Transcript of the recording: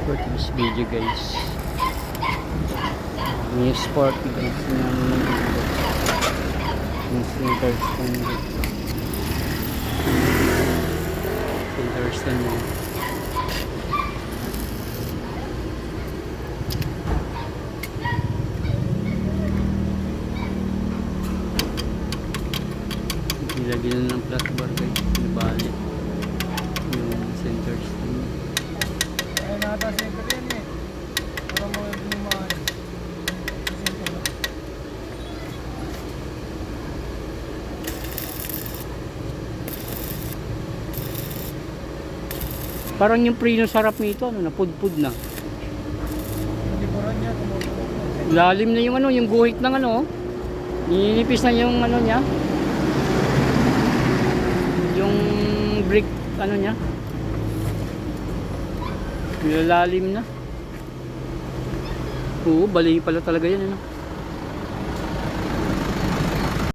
for this video guys. Yung Sporty guys, yung center stand, center stand mo. Nilagyan na ng flat bar guys, nabali yung center stand. Ay, nakata-center yan eh. Para mo lumaan. Parang yung preno sa harap nito, ano, napudpud na. Hindi po rin niya, tumutulog. Lalim na yung ano, yung guhit ng ano, ninipis na yung ano niya. Yung brick ano niya. Lalim na. Oo, bali pala talaga yan, ano.